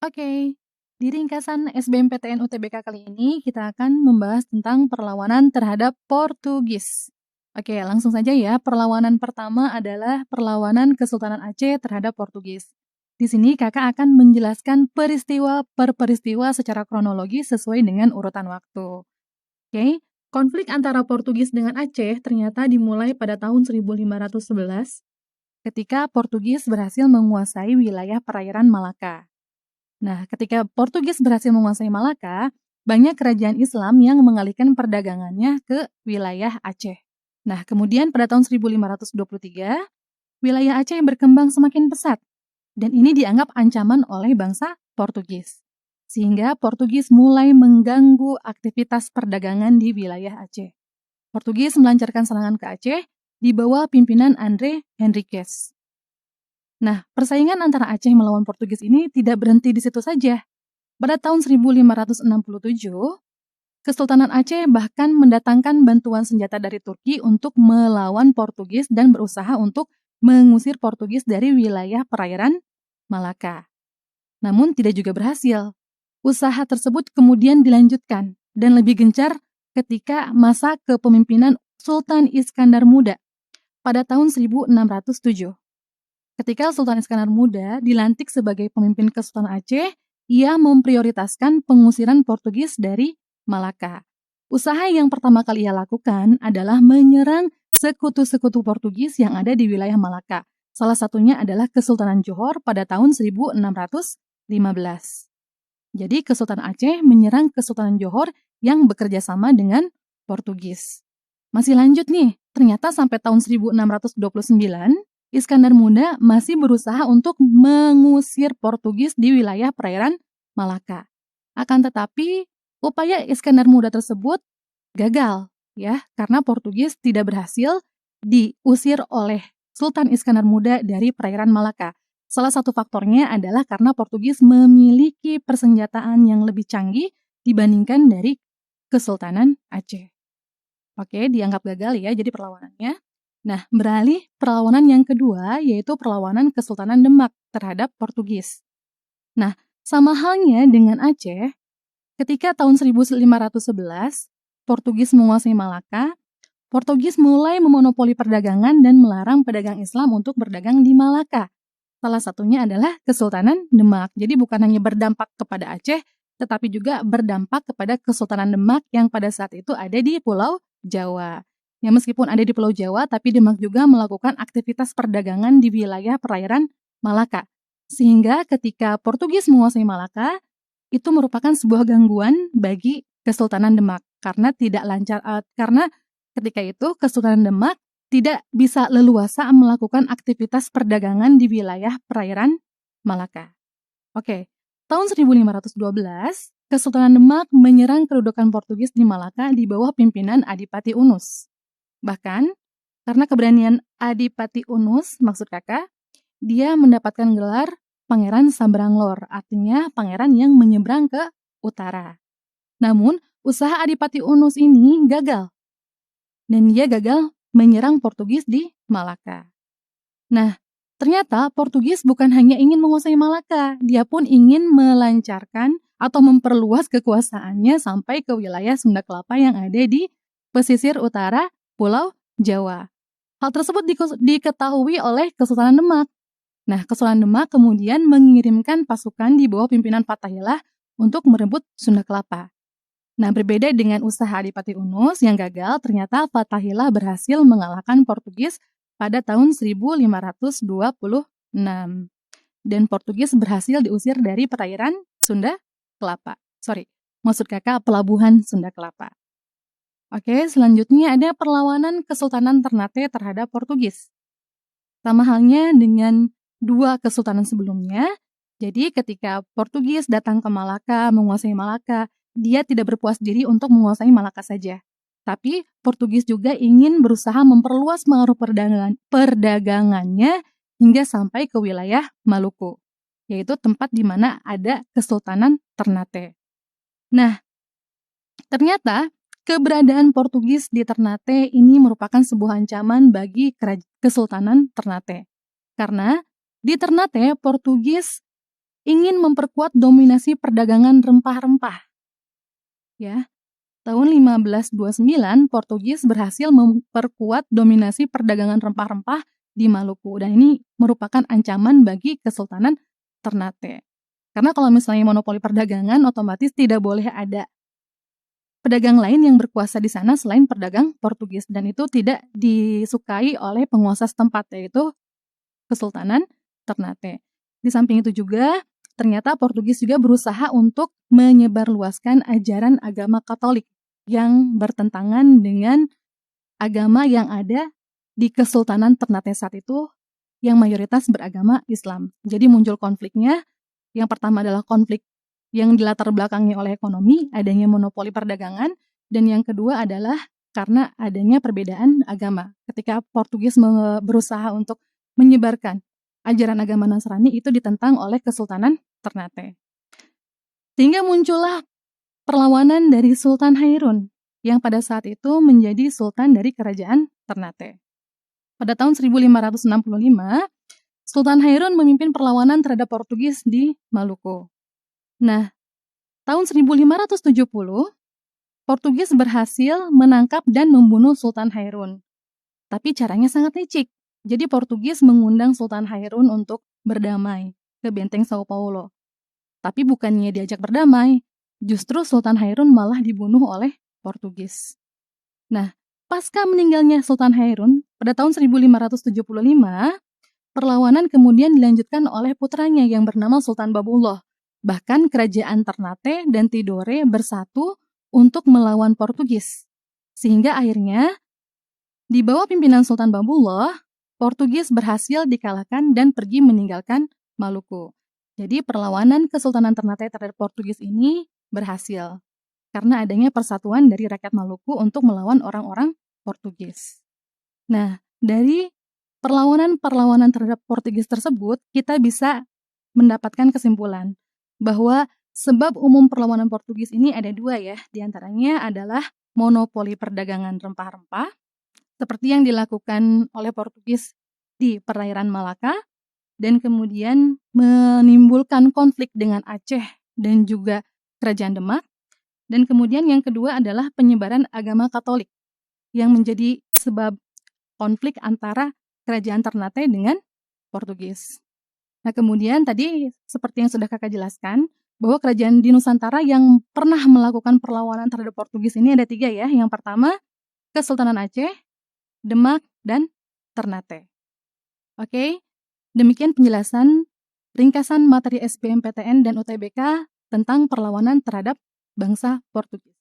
Oke, di ringkasan SBMPTN UTBK kali ini kita akan membahas tentang perlawanan terhadap Portugis. Oke, langsung saja ya. Perlawanan pertama adalah perlawanan Kesultanan Aceh terhadap Portugis. Di sini kakak akan menjelaskan peristiwa per peristiwa secara kronologi sesuai dengan urutan waktu. Oke, konflik antara Portugis dengan Aceh ternyata dimulai pada tahun 1511 ketika Portugis berhasil menguasai wilayah perairan Malaka. Nah, ketika Portugis berhasil menguasai Malaka, banyak kerajaan Islam yang mengalihkan perdagangannya ke wilayah Aceh. Nah, kemudian pada tahun 1523, wilayah Aceh berkembang semakin pesat, dan ini dianggap ancaman oleh bangsa Portugis. Sehingga Portugis mulai mengganggu aktivitas perdagangan di wilayah Aceh. Portugis melancarkan serangan ke Aceh di bawah pimpinan Andre Henriques. Nah, persaingan antara Aceh melawan Portugis ini tidak berhenti di situ saja. Pada tahun 1567, Kesultanan Aceh bahkan mendatangkan bantuan senjata dari Turki untuk melawan Portugis dan berusaha untuk mengusir Portugis dari wilayah perairan Malaka. Namun tidak juga berhasil. Usaha tersebut kemudian dilanjutkan dan lebih gencar ketika masa kepemimpinan Sultan Iskandar Muda pada tahun 1607. Ketika Sultan Iskandar Muda dilantik sebagai pemimpin Kesultanan Aceh, ia memprioritaskan pengusiran Portugis dari Malaka. Usaha yang pertama kali ia lakukan adalah menyerang sekutu-sekutu Portugis yang ada di wilayah Malaka. Salah satunya adalah Kesultanan Johor pada tahun 1615. Jadi Kesultanan Aceh menyerang Kesultanan Johor yang bekerja sama dengan Portugis. Masih lanjut nih, ternyata sampai tahun 1629, Iskandar Muda masih berusaha untuk mengusir Portugis di wilayah perairan Malaka. Akan tetapi, upaya Iskandar Muda tersebut gagal, ya, karena Portugis tidak berhasil diusir oleh Sultan Iskandar Muda dari perairan Malaka. Salah satu faktornya adalah karena Portugis memiliki persenjataan yang lebih canggih dibandingkan dari Kesultanan Aceh. Oke, dianggap gagal ya, jadi perlawanannya. Nah, beralih perlawanan yang kedua, yaitu perlawanan Kesultanan Demak terhadap Portugis. Nah, sama halnya dengan Aceh, ketika tahun 1511, Portugis menguasai Malaka, Portugis mulai memonopoli perdagangan dan melarang pedagang Islam untuk berdagang di Malaka. Salah satunya adalah Kesultanan Demak. Jadi bukan hanya berdampak kepada Aceh, tetapi juga berdampak kepada Kesultanan Demak yang pada saat itu ada di Pulau Jawa. Ya, meskipun ada di Pulau Jawa, tapi Demak juga melakukan aktivitas perdagangan di wilayah perairan Malaka. Sehingga ketika Portugis menguasai Malaka, itu merupakan sebuah gangguan bagi Kesultanan Demak karena tidak lancar, karena ketika itu Kesultanan Demak tidak bisa leluasa melakukan aktivitas perdagangan di wilayah perairan Malaka. Oke, tahun 1512, Kesultanan Demak menyerang kedudukan Portugis di Malaka di bawah pimpinan Adipati Unus. Bahkan, karena keberanian Adipati Unus, maksud kakak, dia mendapatkan gelar Pangeran Sambranglor, artinya pangeran yang menyeberang ke utara. Namun, usaha Adipati Unus ini gagal, dan dia gagal menyerang Portugis di Malaka. Nah, ternyata Portugis bukan hanya ingin menguasai Malaka, dia pun ingin melancarkan atau memperluas kekuasaannya sampai ke wilayah Sunda Kelapa yang ada di pesisir utara Pulau Jawa. Hal tersebut diketahui oleh Kesultanan Demak. Nah, Kesultanan Demak kemudian mengirimkan pasukan di bawah pimpinan Fathahillah untuk merebut Sunda Kelapa. Nah, berbeda dengan usaha Adipati Unus yang gagal, ternyata Fathahillah berhasil mengalahkan Portugis pada tahun 1526. Dan Portugis berhasil diusir dari perairan Sunda Kelapa. Maksud kakak pelabuhan Sunda Kelapa. Oke, selanjutnya ada perlawanan Kesultanan Ternate terhadap Portugis. Sama halnya dengan dua kesultanan sebelumnya, jadi ketika Portugis datang ke Malaka, menguasai Malaka, dia tidak berpuas diri untuk menguasai Malaka saja. Tapi Portugis juga ingin berusaha memperluas pengaruh perdagangannya hingga sampai ke wilayah Maluku, yaitu tempat di mana ada Kesultanan Ternate. Nah, ternyata keberadaan Portugis di Ternate ini merupakan sebuah ancaman bagi Kesultanan Ternate. Karena di Ternate, Portugis ingin memperkuat dominasi perdagangan rempah-rempah. Ya, tahun 1529 Portugis berhasil memperkuat dominasi perdagangan rempah-rempah di Maluku, dan ini merupakan ancaman bagi Kesultanan Ternate. Karena kalau misalnya monopoli perdagangan, otomatis tidak boleh ada pedagang lain yang berkuasa di sana selain pedagang Portugis, dan itu tidak disukai oleh penguasa setempat, yaitu Kesultanan Ternate. Di samping itu juga, ternyata Portugis juga berusaha untuk menyebarluaskan ajaran agama Katolik yang bertentangan dengan agama yang ada di Kesultanan Ternate saat itu yang mayoritas beragama Islam. Jadi muncul konfliknya. Yang pertama adalah konflik yang dilatar belakangi oleh ekonomi, adanya monopoli perdagangan, dan yang kedua adalah karena adanya perbedaan agama. Ketika Portugis berusaha untuk menyebarkan ajaran agama Nasrani, itu ditentang oleh Kesultanan Ternate. Sehingga muncullah perlawanan dari Sultan Hairun yang pada saat itu menjadi sultan dari kerajaan Ternate. Pada tahun 1565, Sultan Hairun memimpin perlawanan terhadap Portugis di Maluku. Nah, tahun 1570, Portugis berhasil menangkap dan membunuh Sultan Hairun. Tapi caranya sangat licik. Jadi Portugis mengundang Sultan Hairun untuk berdamai ke benteng Sao Paulo. Tapi bukannya diajak berdamai, justru Sultan Hairun malah dibunuh oleh Portugis. Nah, pasca meninggalnya Sultan Hairun pada tahun 1575, perlawanan kemudian dilanjutkan oleh putranya yang bernama Sultan Babullah. Bahkan kerajaan Ternate dan Tidore bersatu untuk melawan Portugis. Sehingga akhirnya, di bawah pimpinan Sultan Babullah, Portugis berhasil dikalahkan dan pergi meninggalkan Maluku. Jadi perlawanan Kesultanan Ternate terhadap Portugis ini berhasil karena adanya persatuan dari rakyat Maluku untuk melawan orang-orang Portugis. Nah, dari perlawanan-perlawanan terhadap Portugis tersebut, kita bisa mendapatkan kesimpulan bahwa sebab umum perlawanan Portugis ini ada dua ya, diantaranya adalah monopoli perdagangan rempah-rempah, seperti yang dilakukan oleh Portugis di perairan Malaka, dan kemudian menimbulkan konflik dengan Aceh dan juga Kerajaan Demak, dan kemudian yang kedua adalah penyebaran agama Katolik yang menjadi sebab konflik antara Kerajaan Ternate dengan Portugis. Nah, kemudian tadi seperti yang sudah Kakak jelaskan, bahwa kerajaan di Nusantara yang pernah melakukan perlawanan terhadap Portugis ini ada 3 ya. Yang pertama, Kesultanan Aceh, Demak, dan Ternate. Oke, demikian penjelasan ringkasan materi SBMPTN dan UTBK tentang perlawanan terhadap bangsa Portugis.